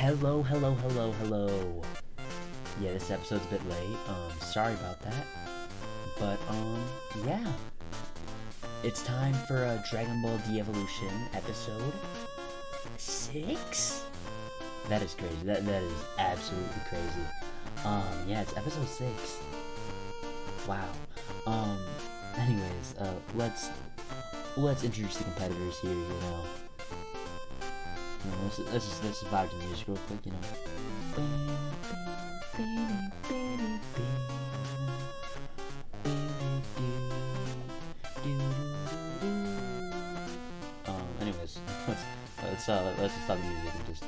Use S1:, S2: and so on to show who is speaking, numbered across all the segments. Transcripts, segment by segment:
S1: Hello, hello, hello, hello. Yeah, this episode's a bit late. Sorry about that. But, yeah. It's time for a Dragon Ball Devolution episode 6? That is crazy. That is absolutely crazy. Yeah, it's episode 6. Wow. Anyways, let's introduce the competitors here, you know. Let's just vibe to the music real quick, you know. Anyways, let's just stop the music and just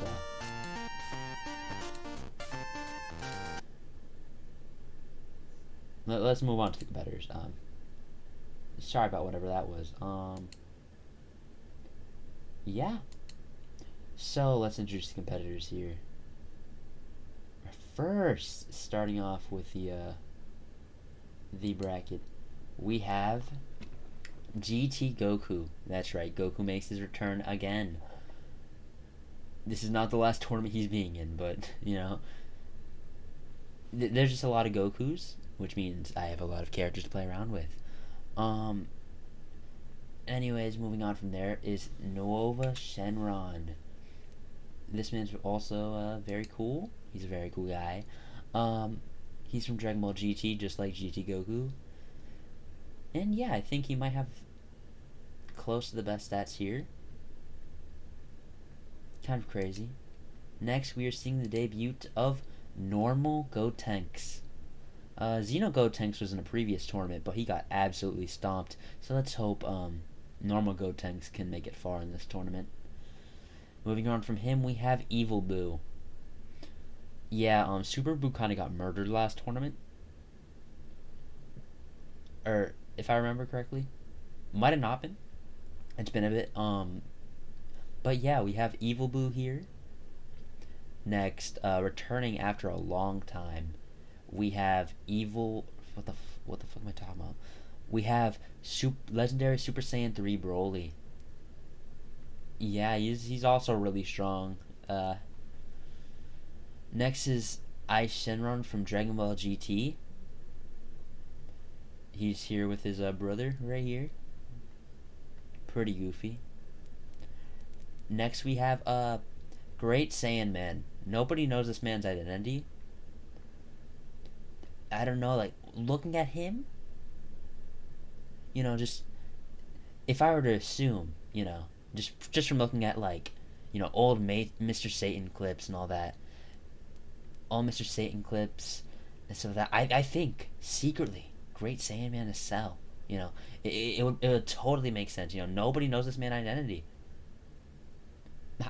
S1: let's move on to the competitors. Sorry about whatever that was. Yeah. So let's introduce the competitors here. First, starting off with the bracket, we have GT Goku. That's right, Goku makes his return again. This is not the last tournament he's being in, but you know, there's just a lot of Gokus, which means I have a lot of characters to play around with. Anyways, moving on from there is Nova Shenron. This man's also very cool. He's a very cool guy. He's from Dragon Ball GT, just like GT Goku. And yeah, I think he might have close to the best stats here. Kind of crazy. Next, we are seeing the debut of Normal Gotenks. Xeno Gotenks was in a previous tournament, but he got absolutely stomped. So let's hope Normal Gotenks can make it far in this tournament. Moving on from him, we have Evil Boo. Yeah, Super Boo kind of got murdered last tournament. Or, if I remember correctly, might have not been. It's been a bit, but yeah, we have Evil Boo here. Next, returning after a long time, we have Evil. What the fuck am I talking about? We have Legendary Super Saiyan 3 Broly. Yeah, he's also really strong. Next is Ice Shenron from Dragon Ball GT. He's here with his brother right here. Pretty goofy. Next we have Great Saiyaman. Nobody knows this man's identity. I don't know, like, looking at him, you know, just if I were to assume, you know, just from looking at, like, you know, old Mr. Satan clips and all that, all Mr. Satan clips and stuff like that, I think secretly Great Saiyaman is Cell. You know, it would totally make sense. You know, nobody knows this man's identity.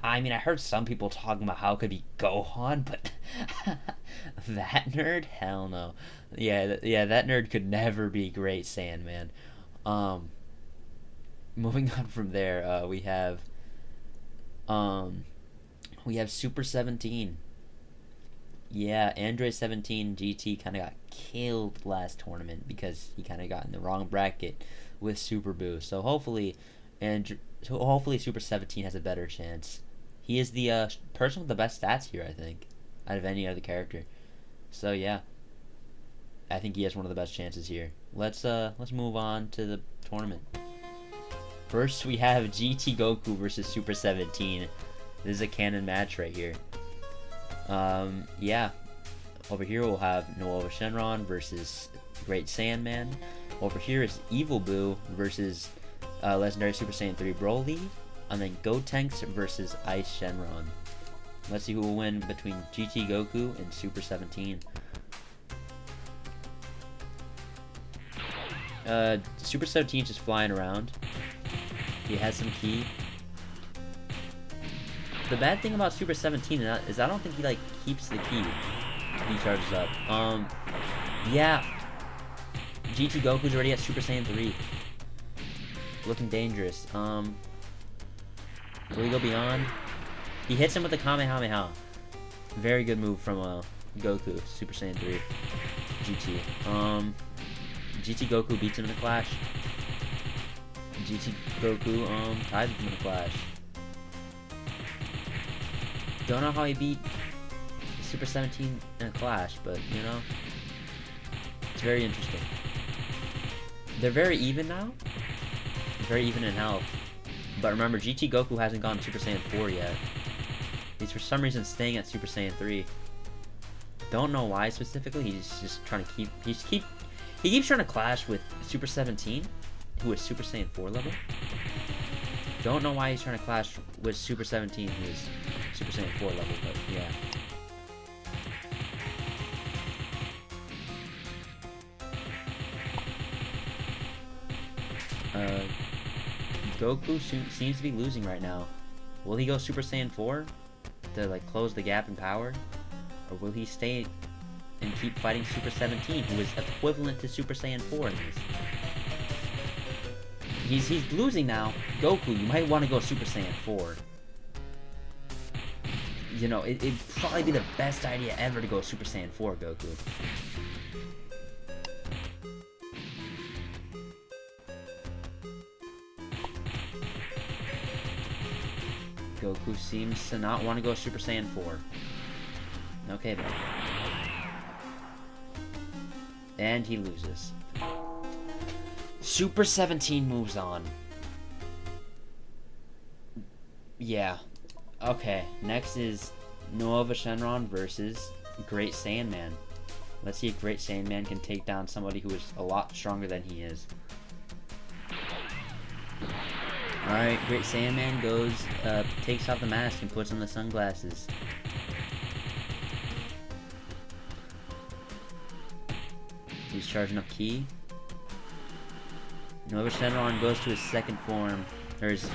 S1: I mean, I heard some people talking about how it could be Gohan, but that nerd, hell no. Yeah, that nerd could never be Great Saiyaman. Moving on from there, we have Super 17. Yeah, Android 17 GT kind of got killed last tournament because he kind of got in the wrong bracket with Super Boo. So hopefully Super 17 has a better chance. He is the person with the best stats here, I think, out of any other character. So yeah, I think he has one of the best chances here. Let's move on to the tournament. First, we have GT Goku versus Super 17. This is a canon match right here. Yeah. Over here we'll have Nova Shenron versus Great Saiyaman. Over here is Evil Boo versus Legendary Super Saiyan 3 Broly. And then Gotenks versus Ice Shenron. Let's see who will win between GT Goku and Super 17. Super 17 is just flying around. He has some ki. The bad thing about Super 17 is I don't think he, like, keeps the ki. He charges up. Yeah. GT Goku's already at Super Saiyan 3. Looking dangerous. Will he go beyond? He hits him with the Kamehameha. Very good move from Goku, Super Saiyan 3 GT. GT Goku beats him in the clash. GT Goku ties him in the clash. Don't know how he beat Super 17 in a clash, but you know, it's very interesting. They're very even now. Very even in health. But remember, GT Goku hasn't gone Super Saiyan 4 yet. He's for some reason staying at Super Saiyan 3. Don't know why specifically. He's just trying to keep. He keeps trying to clash with Super 17, who is Super Saiyan 4 level. Don't know why he's trying to clash with Super 17, who is Super Saiyan 4 level. But yeah. Goku seems to be losing right now. Will he go Super Saiyan 4 to like close the gap in power? Or will he stay and keep fighting Super 17, who is equivalent to Super Saiyan 4 in this? He's losing now. Goku, you might want to go Super Saiyan 4. You know, it'd probably be the best idea ever to go Super Saiyan 4, Goku. Goku seems to not want to go Super Saiyan 4. Okay, then. And he loses. Super 17 moves on. Yeah. Okay, next is Nova Shenron versus Great Saiyaman. Let's see if Great Saiyaman can take down somebody who is a lot stronger than he is. Alright, Great Saiyaman goes, takes off the mask and puts on the sunglasses. He's charging up Ki. Nova Shenron goes to his second form, or his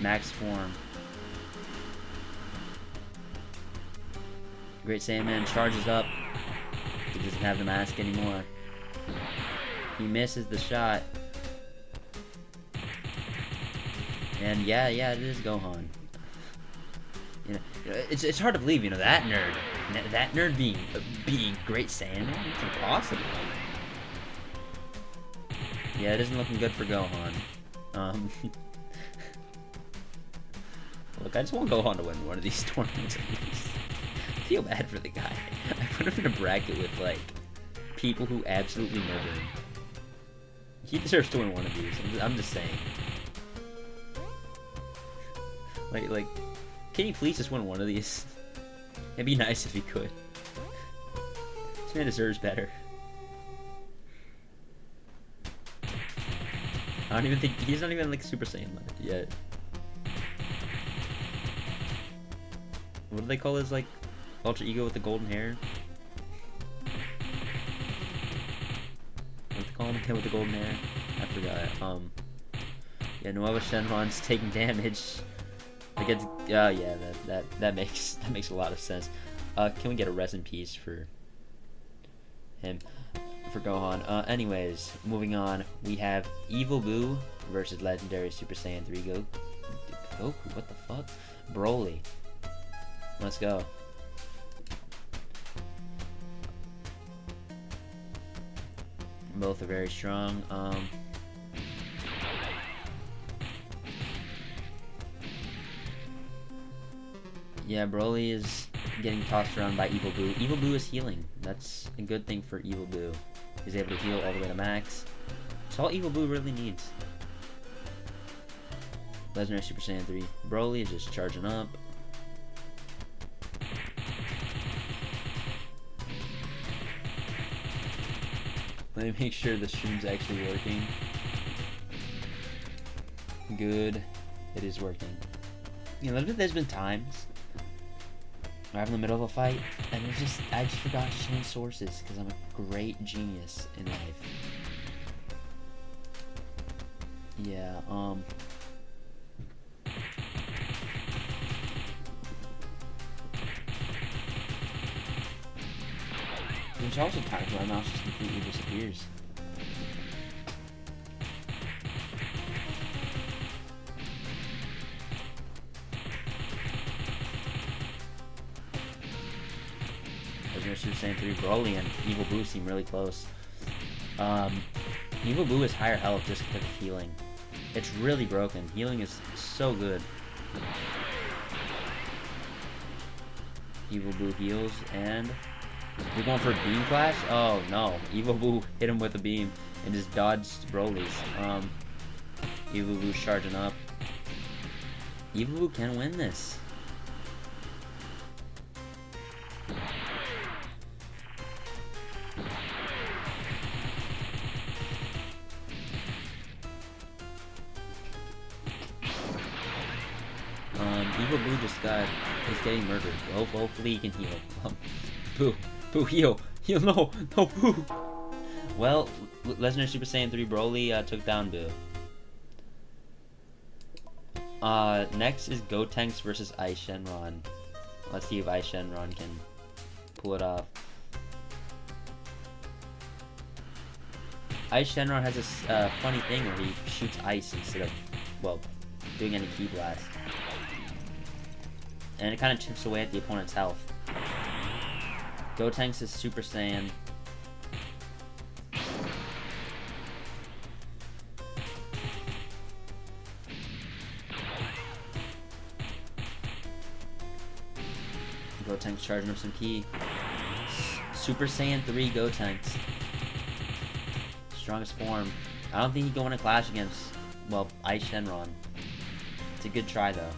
S1: max form. Great Saiyaman charges up. He doesn't have the mask anymore. He misses the shot. And yeah, it is Gohan. You know, it's hard to believe, you know, that nerd being Great Saiyaman. It's impossible. Yeah, it isn't looking good for Gohan. Look, I just want Gohan to win one of these tournaments at least. I feel bad for the guy. I put him in a bracket with like people who absolutely murder him. He deserves to win one of these. I'm just saying. Like, can you please just win one of these? It'd be nice if he could. This man deserves better. I don't even think he's not even like Super Saiyan yet. What do they call his like alter ego with the golden hair? What do they call him with the golden hair? I forgot. Yeah, Nova Shenron's taking damage. Against, yeah, that makes a lot of sense. Can we get a rest in peace for him, for Gohan? Anyways, moving on, we have Evil Boo versus Legendary Super Saiyan 3 Goku. What the fuck? Broly. Let's go. Both are very strong. Yeah, Broly is getting tossed around by Evil Boo. Evil Boo is healing. That's a good thing for Evil Boo. He's able to heal all the way to max. That's all Evil Boo really needs. Legendary Super Saiyan 3. Broly is just charging up. Let me make sure the stream's actually working. Good. It is working. You know, there's been times where I'm in the middle of a fight, and I just forgot to change sources, because I'm a great genius in life. Yeah, there's also times where my mouse just completely disappears. Super Saiyan 3 Broly and Evil Boo seem really close. Evil Boo is higher health just because of healing. It's really broken. Healing is so good. Evil Boo heals, and we're going for a beam clash? Oh no, Evil Boo hit him with a beam and just dodged Broly's. Evil Boo charging up. Evil Boo can win this. Evil Boo is getting murdered. Hopefully he can heal. Boo, heal! Heal, no, Boo! Well, Legendary Super Saiyan 3 Broly took down Boo. Next is Gotenks versus Ice Shenron. Let's see if Ice Shenron can pull it off. Ice Shenron has this funny thing where he shoots ice instead of, well, doing any ki blast. And it kind of chips away at the opponent's health. Gotenks is Super Saiyan. Gotenks charging up some ki. Super Saiyan 3 Gotenks. Strongest form. I don't think he can win a clash against, well, Ice Shenron. It's a good try though.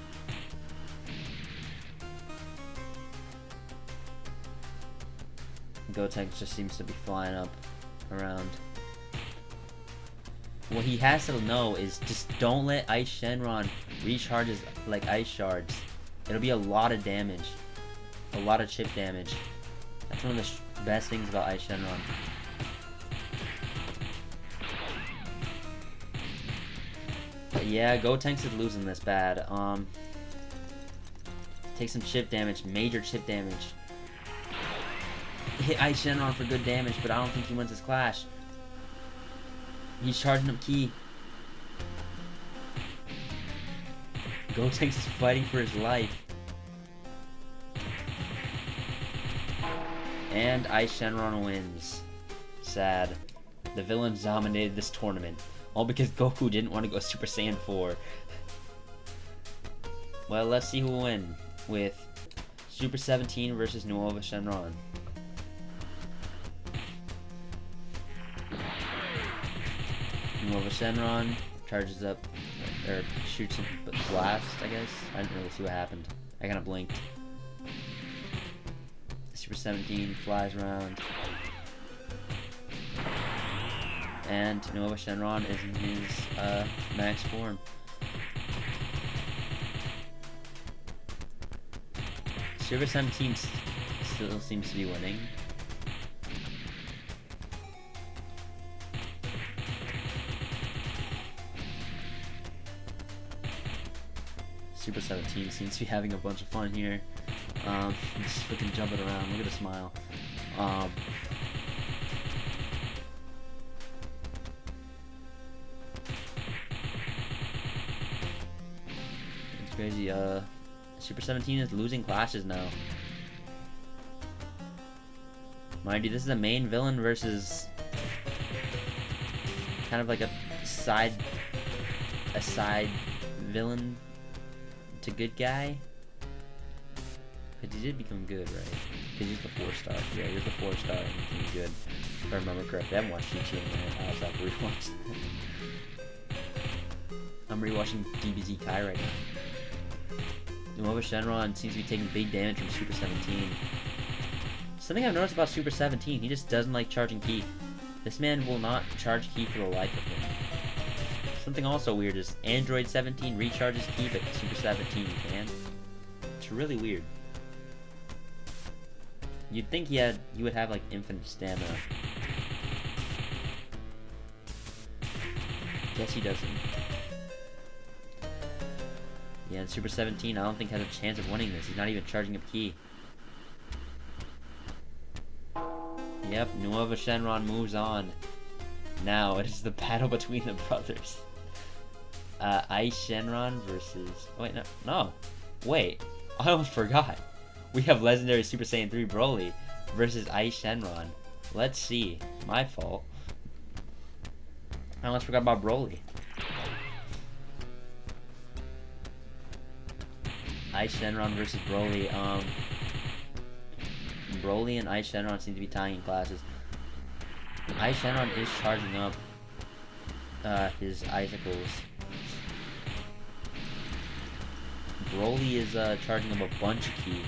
S1: Gotenks just seems to be flying up around. What he has to know is just don't let Ice Shenron recharge his like ice shards. It'll be a lot of damage. A lot of chip damage. That's one of the best things about Ice Shenron. But yeah, Gotenks is losing this bad. Take some chip damage, major chip damage. Hit Ice Shenron for good damage, but I don't think he wins his clash. He's charging up ki. Gotenks is fighting for his life. And Ice Shenron wins. Sad. The villains dominated this tournament. All because Goku didn't want to go Super Saiyan 4. Well, let's see who will win with Super 17 versus Nuova Shenron. Nuova Shenron charges up, or shoots a blast, I guess. I didn't really see what happened. I kind of blinked. Super 17 flies around. And Nuova Shenron is in his max form. Super 17 still seems to be winning. Super 17 seems to be having a bunch of fun here. Just freaking jumping around. Look at the smile. It's crazy. Super 17 is losing clashes now. Mind you, this is a main villain versus kind of like a side villain to good guy. But he did become good, right? Because he's the 4-star. Yeah, he was the 4-star and he became good. If I remember correctly. I haven't watched GT in a minute. I also have to rewatch that. I'm rewatching DBZ Kai right now. Nuova Shenron seems to be taking big damage from Super 17. Something I've noticed about Super 17, he just doesn't like charging ki. This man will not charge ki for the life of him. Something also weird is Android 17 recharges ki, but Super 17 can. It's really weird. You'd think he would have like infinite stamina. Guess he doesn't. Yeah, and Super 17 I don't think has a chance of winning this. He's not even charging up ki. Yep, Nuova Shenron moves on. Now it is the battle between the brothers. Ice Shenron versus... Oh, wait, no. Wait, I almost forgot. We have Legendary Super Saiyan 3 Broly versus Ice Shenron. Let's see. My fault. I almost forgot about Broly. Ice Shenron versus Broly. Broly and Ice Shenron seem to be tying in classes. Ice Shenron is charging up his icicles. Broly is charging up a bunch of ki.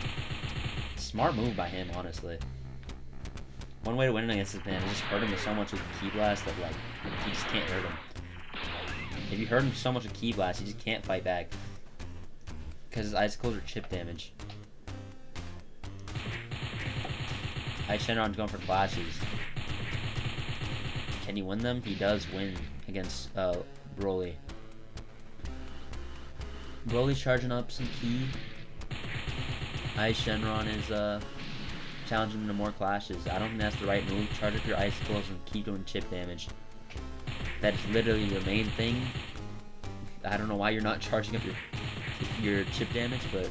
S1: Smart move by him, honestly. One way to win against this man is just hurt him with so much with Ki Blast that, like, you just can't hurt him. If you hurt him so much with Ki Blast, he just can't fight back. Because his icicles are chip damage. Ice Shenron's going for clashes. Can he win them? He does win against Broly. Broly's charging up some ki. Ice Shenron is challenging him to more clashes. I don't think that's the right move. Charge up your icicles and keep doing chip damage. That's literally your main thing. I don't know why you're not charging up your chip damage, but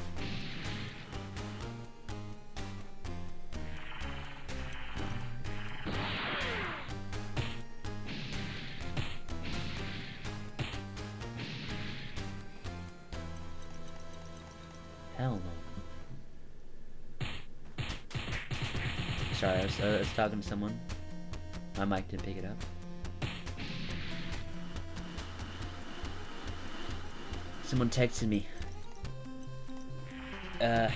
S1: hell no. Sorry, I was talking to someone. My mic didn't pick it up. Someone texted me. Yeah.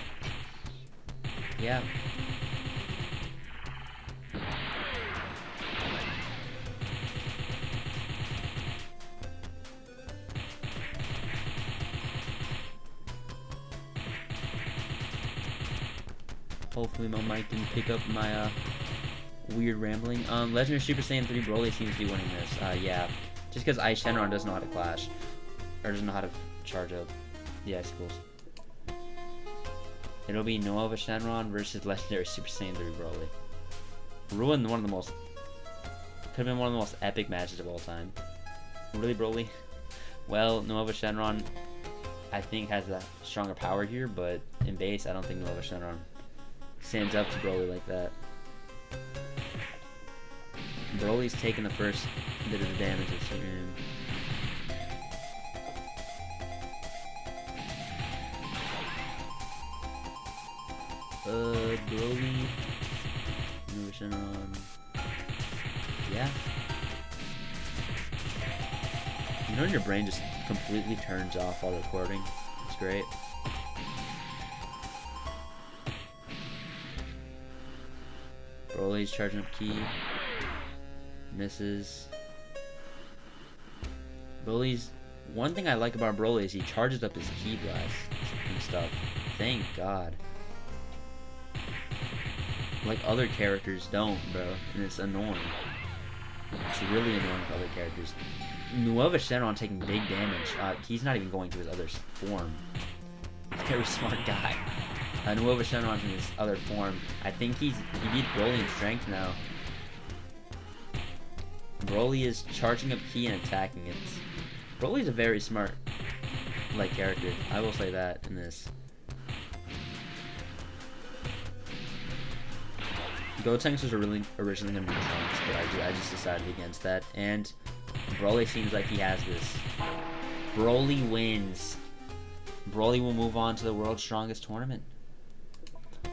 S1: Hopefully my mic didn't pick up my weird rambling. Legendary Super Saiyan 3 Broly seems to be winning this. Yeah. Just because Ice Shenron doesn't know how to clash. Or doesn't know how to charge up the icicles. It'll be Nova Shenron versus Legendary Super Saiyan 3 Broly. Ruined one of the most... Could have been one of the most epic matches of all time. Really, Broly? Well, Nova Shenron, I think, has a stronger power here, but in base, I don't think Nova Shenron stands up to Broly like that. Broly's taking the first bit of the damage this game. Broly, Nova Shenron. Yeah. You know when your brain just completely turns off while recording? It's great. Broly's charging up ki. Misses. Broly's... One thing I like about Broly is he charges up his ki blast and stuff. Thank God. Like other characters don't, bro. And it's annoying. It's really annoying for other characters. Nova Shenron taking big damage. He's not even going to his other form. Very smart guy. Nova Shenron's in his other form. I think he beat Broly in strength now. Broly is charging up ki and attacking it. Broly's a very smart, like, character. I will say that in this. Gotenks was originally going to be Trunks, but I just decided against that. And Broly seems like he has this. Broly wins. Broly will move on to the World's Strongest Tournament.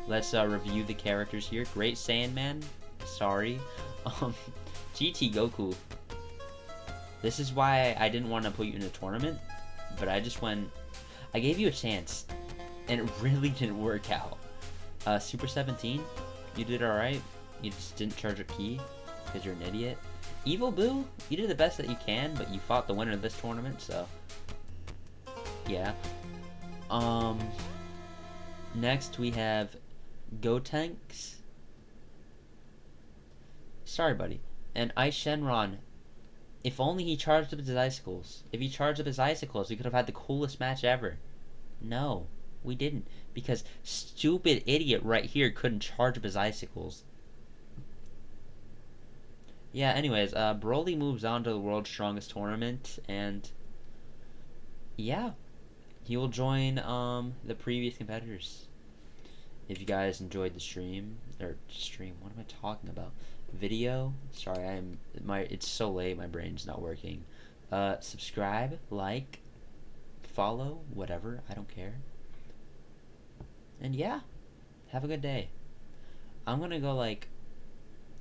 S1: Let's review the characters here. Great Saiyaman. Sorry. GT Goku. This is why I didn't want to put you in a tournament, but I just went... I gave you a chance, and it really didn't work out. Super 17. You did alright. You just didn't charge a ki because you're an idiot. Evil Boo, you did the best that you can, but you fought the winner of this tournament, so yeah. Next we have Gotenks. Sorry, buddy. And Ice Shenron. If only he charged up his icicles. If he charged up his icicles, we could have had the coolest match ever. No, we didn't. Because stupid idiot right here couldn't charge up his icicles. Yeah, anyways, Broly moves on to the World's Strongest Tournament, and yeah, he will join the previous competitors. If you guys enjoyed the stream, what am I talking about? Video? Sorry, it's so late, my brain's not working. Subscribe, like, follow, whatever, I don't care. And yeah, have a good day. I'm gonna go like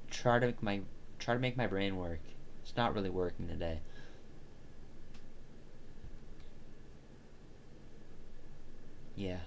S1: try to make my brain work. It's not really working today. Yeah.